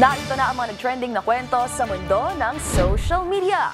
Narito na ang mga nag-trending na kwento sa mundo ng social media.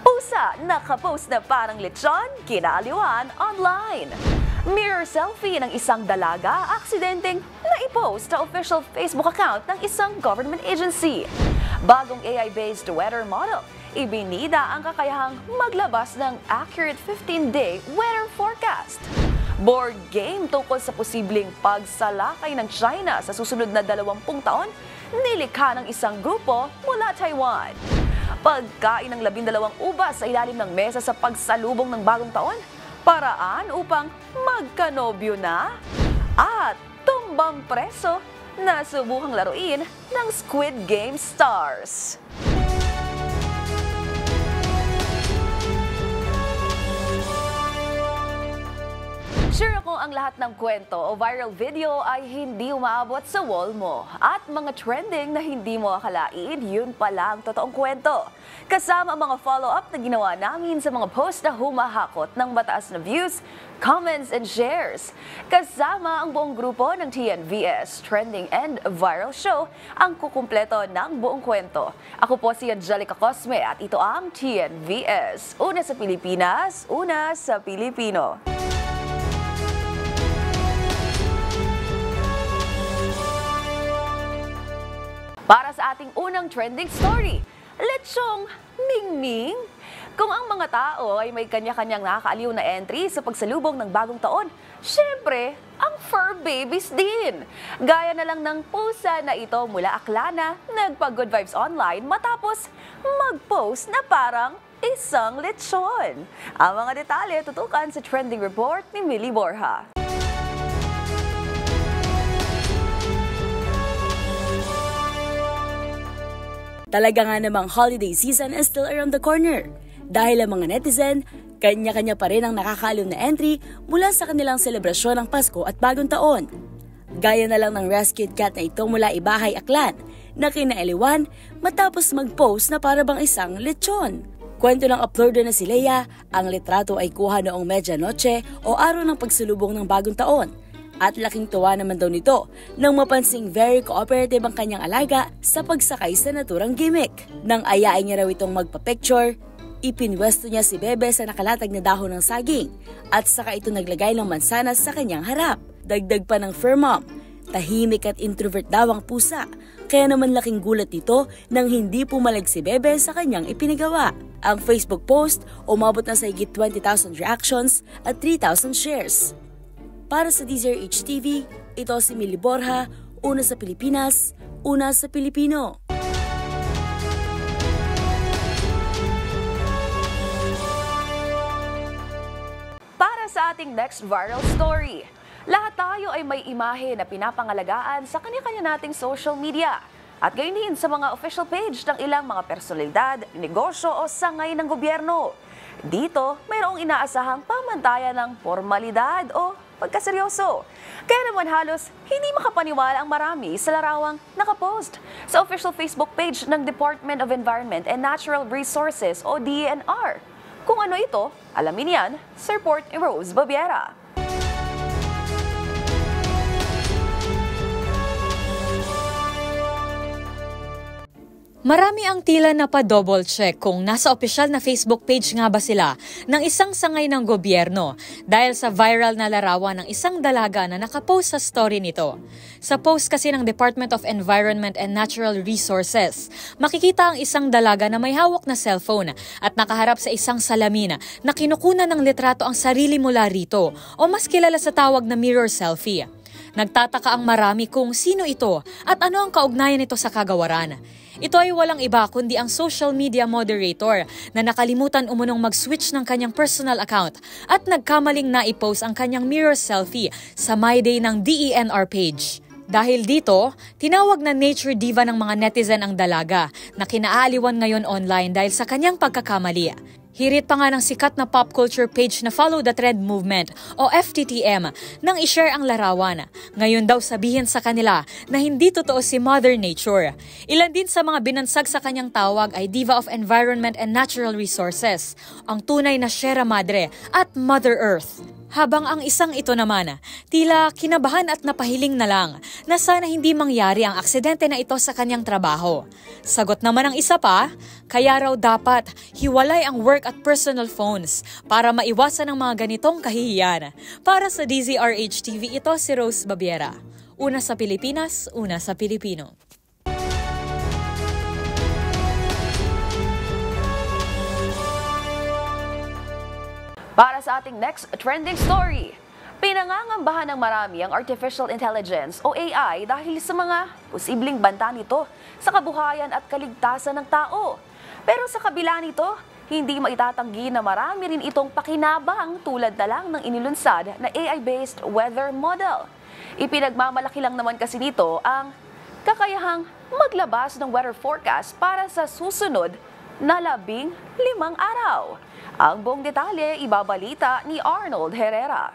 Pusa nakapost na parang lechon, kinaaliwan online. Mirror selfie ng isang dalaga, aksidenteng naipost sa official Facebook account ng isang government agency. Bagong AI-based weather model, ibinida ang kakayahang maglabas ng accurate 15-day weather forecast. Board game tungkol sa posibleng pagsalakay ng China sa susunod na 20 taon, nilikha ng isang grupo mula Taiwan. Pagkain ng 12 ubas sa ilalim ng mesa sa pagsalubong ng bagong taon, paraan upang magkanobyo na, at tumbang preso na subukang laruin ng Squid Game stars. Sure ako ang lahat ng kwento o viral video ay hindi umaabot sa wall mo. At mga trending na hindi mo akalain, yun pala ang totoong kwento. Kasama ang mga follow-up na ginawa namin sa mga post na humahakot ng mataas na views, comments, and shares. Kasama ang buong grupo ng TNVS Trending and Viral Show ang kukumpleto ng buong kwento. Ako po si Angelica Cosme at ito ang TNVS. Una sa Pilipinas, una sa Pilipino. Para sa ating unang trending story, lechong Mingming. Kung ang mga tao ay may kanya-kanyang nakakaaliw na entry sa pagsalubong ng bagong taon, syempre, ang fur babies din. Gaya na lang ng pusa na ito mula Aklana, nagpa-good vibes online matapos mag-post na parang isang lechon. Ang mga detalye tutukan sa trending report ni Millie Borja. Talaga nga namang holiday season is still around the corner. Dahil ang mga netizen, kanya-kanya pa rin ang nakakaaliw na entry mula sa kanilang selebrasyon ng Pasko at Bagong Taon. Gaya na lang ng rescued cat na ito mula Ibahay, Aklan, na kinaaliwan matapos mag-post na para bang isang lechon. Kwento ng uploader na si Leia, ang litrato ay kuha noong medianoche o araw ng pagsulubong ng Bagong Taon. At laking tuwa naman daw nito nang mapansing very cooperative ang kanyang alaga sa pagsakay sa naturang gimmick. Nang ayain niya raw itong magpa-picture, ipinwesto niya si Bebe sa nakalatag na dahon ng saging at saka ito naglagay ng mansanas sa kanyang harap. Dagdag pa ng fur mom, tahimik at introvert daw ang pusa, kaya naman laking gulat nito nang hindi pumalag si Bebe sa kanyang ipinagawa. Ang Facebook post umabot na sa higit 20,000 reactions at 3,000 shares. Para sa DZRH TV, ito si Millie Borja, una sa Pilipinas, una sa Pilipino. Para sa ating next viral story, lahat tayo ay may imahe na pinapangalagaan sa kanya-kanya nating social media. At gayon din sa mga official page ng ilang mga personalidad, negosyo o sangay ng gobyerno. Dito, mayroong inaasahang pamantayan ng formalidad o pagkaseryoso. Kaya naman halos hindi makapaniwala ang marami sa larawang nakapost sa official Facebook page ng Department of Environment and Natural Resources o DENR. Kung ano ito, alamin yan sa report ni Rose Babiera. Marami ang tila na pa-double check kung nasa opisyal na Facebook page nga ba sila ng isang sangay ng gobyerno dahil sa viral na larawan ng isang dalaga na nakapost sa story nito. Sa post kasi ng Department of Environment and Natural Resources, makikita ang isang dalaga na may hawak na cellphone at nakaharap sa isang salamin na kinukunan ng litrato ang sarili mula rito o mas kilala sa tawag na mirror selfie. Nagtataka ang marami kung sino ito at ano ang kaugnayan nito sa kagawaran. Ito ay walang iba kundi ang social media moderator na nakalimutan umunong mag-switch ng kanyang personal account at nagkamaling na-i-post ang kanyang mirror selfie sa My Day ng DENR page. Dahil dito, tinawag na nature diva ng mga netizen ang dalaga na kinaaliwan ngayon online dahil sa kanyang pagkakamali. Hirit pa nga ng sikat na pop culture page na Follow the Trend Movement o FTTM nang i-share ang larawan. Ngayon daw sabihin sa kanila na hindi totoo si Mother Nature. Ilan din sa mga binansag sa kanyang tawag ay Diva of Environment and Natural Resources, ang tunay na Sierra Madre at Mother Earth. Habang ang isang ito naman, tila kinabahan at napahiling na lang na sana hindi mangyari ang aksidente na ito sa kanyang trabaho. Sagot naman ng isa pa, kaya raw dapat hiwalay ang work at personal phones para maiwasan ang mga ganitong kahihiyan. Para sa DZRH TV, ito si Rose Babiera. Una sa Pilipinas, una sa Pilipino. Para sa ating next trending story, pinangangambahan ng marami ang artificial intelligence o AI dahil sa mga posibleng banta nito sa kabuhayan at kaligtasan ng tao. Pero sa kabila nito, hindi maitatanggi na marami rin itong pakinabang tulad na lang ng inilunsad na AI-based weather model. Ipinagmamalaki lang naman kasi nito ang kakayahang maglabas ng weather forecast para sa susunod na 15 araw. Ang buong detalye ibabalita ni Arnold Herrera.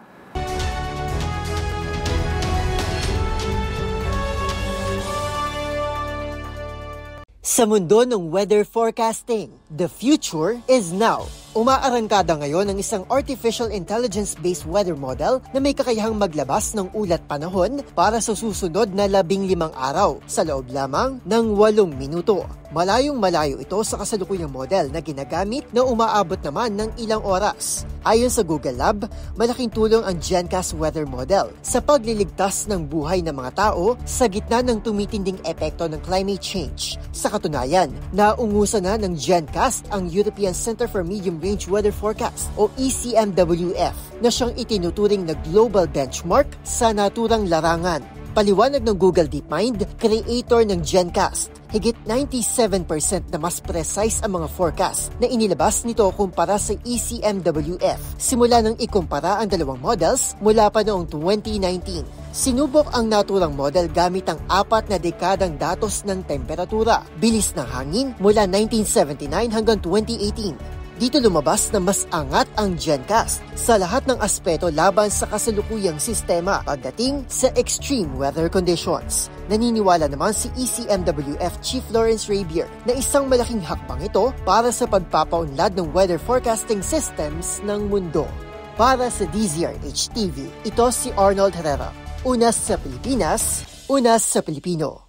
Sa mundo ng weather forecasting, the future is now. Umaarangkada ngayon ang isang artificial intelligence-based weather model na may kakayahang maglabas ng ulat panahon para sa susunod na 15 araw sa loob lamang ng 8 minuto. Malayong-malayo ito sa kasalukuyang model na ginagamit na umaabot naman ng ilang oras. Ayon sa Google Lab, malaking tulong ang GenCast weather model sa pagliligtas ng buhay ng mga tao sa gitna ng tumitinding epekto ng climate change. Sa katunayan, naungusan na ng GenCast ang European Center for Medium-Range Weather Forecast o ECMWF na siyang itinuturing na global benchmark sa naturang larangan. Paliwanag ng Google DeepMind, creator ng GenCast, higit 97% na mas precise ang mga forecast na inilabas nito kumpara sa ECMWF simula nang ikumpara ang dalawang models mula pa noong 2019. Sinubok ang naturang model gamit ang 4 na dekadang datos ng temperatura, bilis ng hangin mula 1979 hanggang 2018. Dito lumabas na mas angat ang GenCast sa lahat ng aspeto laban sa kasalukuyang sistema pagdating sa extreme weather conditions. Naniniwala naman si ECMWF Chief Lawrence Rabier na isang malaking hakbang ito para sa pagpapaunlad ng weather forecasting systems ng mundo. Para sa DZRH TV, ito si Arnold Herrera. Una sa Pilipinas, una sa Pilipino.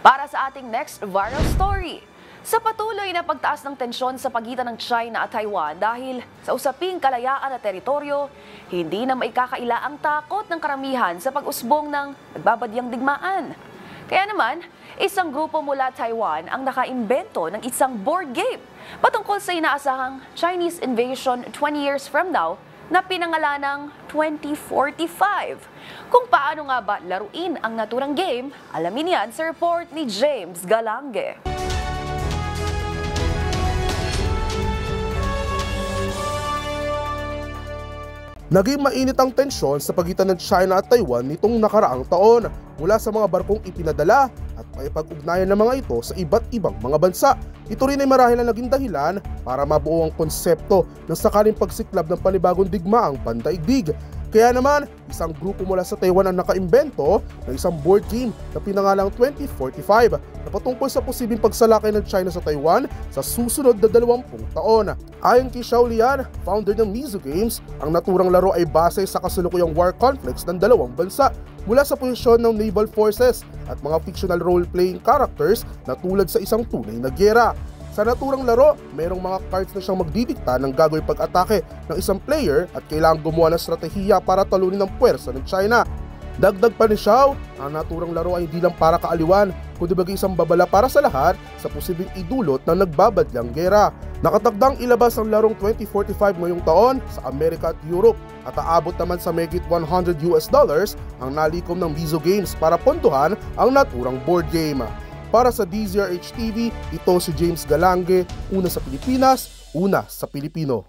Para sa ating next viral story, sa patuloy na pagtaas ng tensyon sa pagitan ng China at Taiwan dahil sa usaping kalayaan at teritoryo, hindi na maikakaila ang takot ng karamihan sa pag-usbong ng nagbabadyang digmaan. Kaya naman, isang grupo mula Taiwan ang nakaimbento ng isang board game patungkol sa inaasahang Chinese invasion 20 years from now na pinangalanang 2045. Kung paano nga ba laruin ang naturang game, alamin yan sa report ni James Galange. Naging mainit ang tensyon sa pagitan ng China at Taiwan nitong nakaraang taon mula sa mga barkong ipinadala at maipag-ugnayan ng mga ito sa iba't ibang mga bansa. Ito rin ay marahil na naging dahilan para mabuo ang konsepto ng sakaling pagsiklab ng panibagong digmaang pandaigdig. Kaya naman, isang grupo mula sa Taiwan ang nakaimbento ng isang board game na pinangalang 2045 na patungkol sa posibleng pagsalakay ng China sa Taiwan sa susunod na 20 taon. Ayon kay Xiao Lian, founder ng Mizu Games, ang naturang laro ay base sa kasalukuyang war conflicts ng dalawang bansa mula sa posisyon ng naval forces at mga fictional role-playing characters na tulad sa isang tunay na giyera. Sa naturang laro, mayroong mga cards na siyang magdidikta ng gagawing pag-atake ng isang player at kailangang gumawa ng estratehiya para talunin ang puwersa ng China. Dagdag pa ni Xiao, ang naturang laro ay hindi lang para kaaliwan, kundi bagay isang babala para sa lahat sa posibleng idulot ng nagbabadyang gera. Nakatakdang ilabas ang larong 2045 ngayong taon sa Amerika at Europe at aabot naman sa megit $100 ang nalikom ng Mizu Games para pondohan ang naturang board game. Para sa DZRH TV, ito si James Galange, una sa Pilipinas, una sa Pilipino.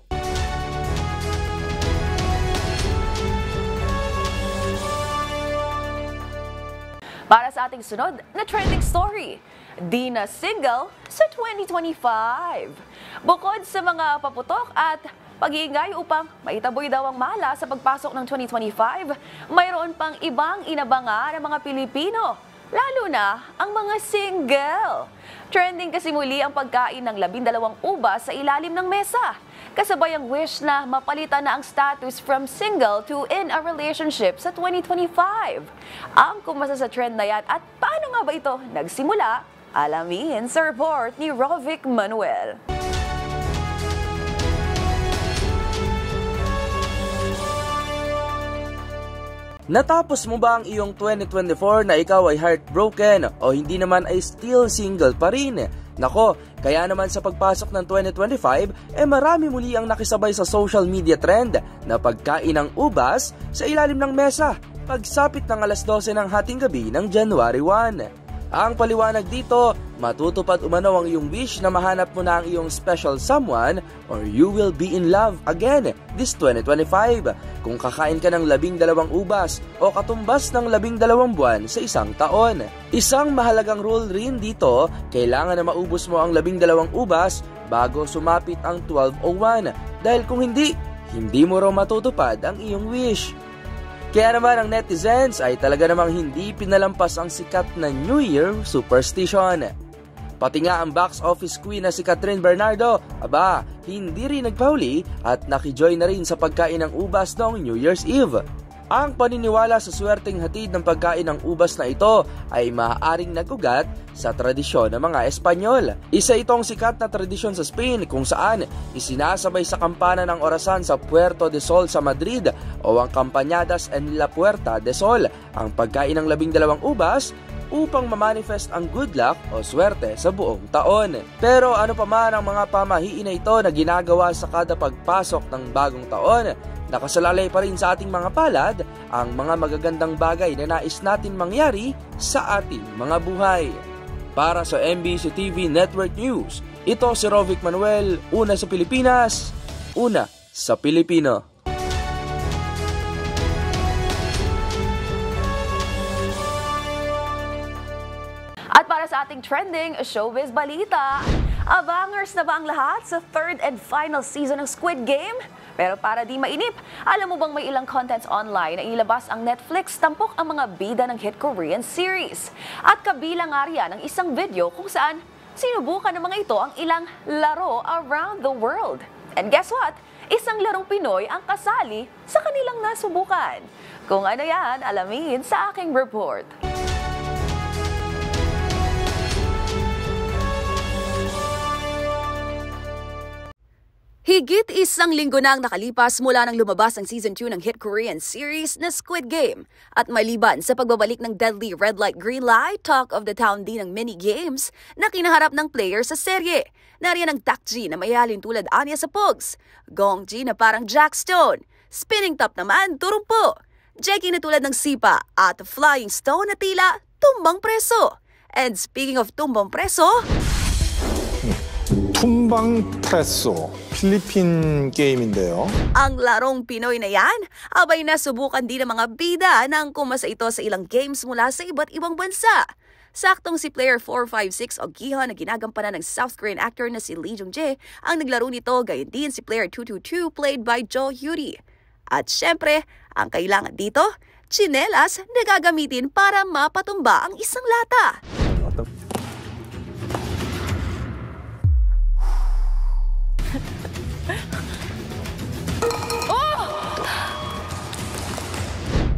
Para sa ating sunod na trending story, di na single sa 2025. Bukod sa mga paputok at pag-iingay upang maitaboy daw ang mala sa pagpasok ng 2025, mayroon pang ibang inabangan ng mga Pilipino lalo na ang mga single. Trending kasi muli ang pagkain ng 12 ubas sa ilalim ng mesa. Kasabay ang wish na mapalitan na ang status from single to in a relationship sa 2025. Ang kumasa sa trend na yan at paano nga ba ito nagsimula? Alamin sa report ni Rovic Manuel. Natapos mo ba ang iyong 2024 na ikaw ay heartbroken o hindi naman ay still single pa rin? Nako, kaya naman sa pagpasok ng 2025, marami muli ang nakisabay sa social media trend na pagkain ng ubas sa ilalim ng mesa pagsapit ng alas 12 ng hating gabi ng January 1. Ang paliwanag dito, matutupad umano ang iyong wish na mahanap mo na ang iyong special someone or you will be in love again this 2025 kung kakain ka ng 12 ubas o katumbas ng 12 buwan sa isang taon. Isang mahalagang rule rin dito, kailangan na maubos mo ang 12 ubas bago sumapit ang 12:01 dahil kung hindi mo raw matutupad ang iyong wish. Kaya naman ang netizens ay talaga namang hindi pinalampas ang sikat na New Year superstition. Pati nga ang box office queen na si Catherine Bernardo, hindi rin nagpahuli at nakijoy na rin sa pagkain ng ubas noong New Year's Eve. Ang paniniwala sa swerteng hatid ng pagkain ng ubas na ito ay maaaring nagugat sa tradisyon ng mga Espanyol. Isa itong sikat na tradisyon sa Spain kung saan isinasabay sa kampana ng orasan sa Puerto de Sol sa Madrid o ang Campañadas en la Puerta de Sol ang pagkain ng 12 ubas upang mamanifest ang good luck o swerte sa buong taon. Pero ano pa man ang mga pamahiin na ito na ginagawa sa kada pagpasok ng bagong taon, nakasalalay pa rin sa ating mga palad ang mga magagandang bagay na nais natin mangyari sa ating mga buhay. Para sa MBC TV Network News, ito si Rovic Manuel, una sa Pilipinas, una sa Pilipino. At para sa ating trending showbiz balita, abangers na ba ang lahat sa third and final season ng Squid Game? Pero para di mainip, alam mo bang may ilang contents online na ilabas ang Netflix tampok ang mga bida ng hit Korean series? At kabilang nga riyan ang isang video kung saan sinubukan ng mga ito ang ilang laro around the world. And guess what? Isang larong Pinoy ang kasali sa kanilang nasubukan. Kung ano yan, alamin sa aking report. Higit isang linggo na ang nakalipas mula nang lumabas ang Season 2 ng hit Korean series na Squid Game. At maliban sa pagbabalik ng deadly red light green light, talk of the town din ng mini games na kinaharap ng player sa serye. Nariyan ang Takji na mayalin tulad Anya sa Pogs, Gongji na parang Jack Stone, Spinning Top naman turumpo, Jackie na tulad ng Sipa at Flying Stone na tila tumbang preso. And speaking of tumbang preso, tum방 preso, Philippine 게임인데요. ang larong Pinoy na yan, abay nasubukan din ng mga bida nang kumasa ito sa ilang games mula sa iba't ibang bansa. Saktong si player 456 o Giho na ginagampanan ng South Korean actor na si Lee Jung-jae ang naglaro nito, gayon din si player 222 played by Jo Hyuri. At syempre, ang kailangan dito, tsinelas na gagamitin para mapatumba ang isang lata.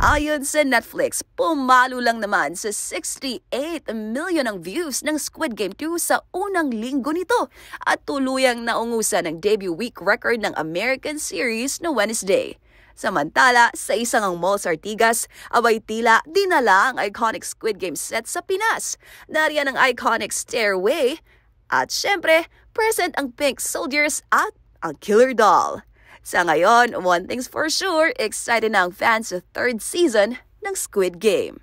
Ayon sa Netflix, pumalo lang naman sa 68 million ang views ng Squid Game 2 sa unang linggo nito at tuluyang naungusan ng debut week record ng American series na Wednesday. Samantala, sa isang ang Mall sa Ortigas, abay tila dinala ang iconic Squid Game set sa Pinas. Nariyan ang iconic stairway at syempre, present ang Pink Soldiers at ang Killer Doll. Sa ngayon, one thing's for sure, excited na ang fans sa third season ng Squid Game.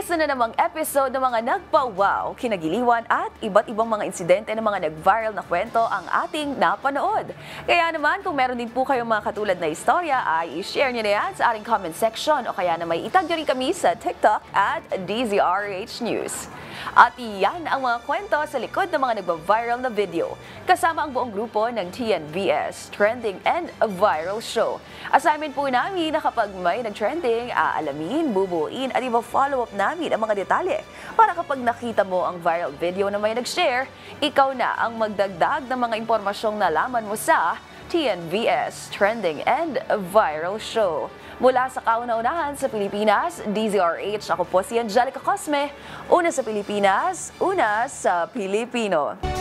Isa na namang episode ng mga nagpa-wow, kinagiliwan at iba't ibang mga insidente ng mga nag-viral na kwento ang ating napanood. Kaya naman kung meron din po kayong mga katulad na istorya ay i-share nyo na yan sa ating comment section o kaya na may itag nyo rin kami sa TikTok at DZRH News. At iyan ang mga kwento sa likod ng mga nagba-viral na video kasama ang buong grupo ng TNVS Trending and Viral Show. Assignment po namin na kapag may nag-trending, aalamin, bubuuin at iba-follow up namin ang mga detalye para kapag nakita mo ang viral video na may nag-share, ikaw na ang magdagdag ng mga impormasyong nalaman mo sa TNVS Trending and Viral Show. Mula sa kauna-unahan sa Pilipinas, DZRH, ako po si Angelica Cosme. Una sa Pilipinas, una sa Pilipino.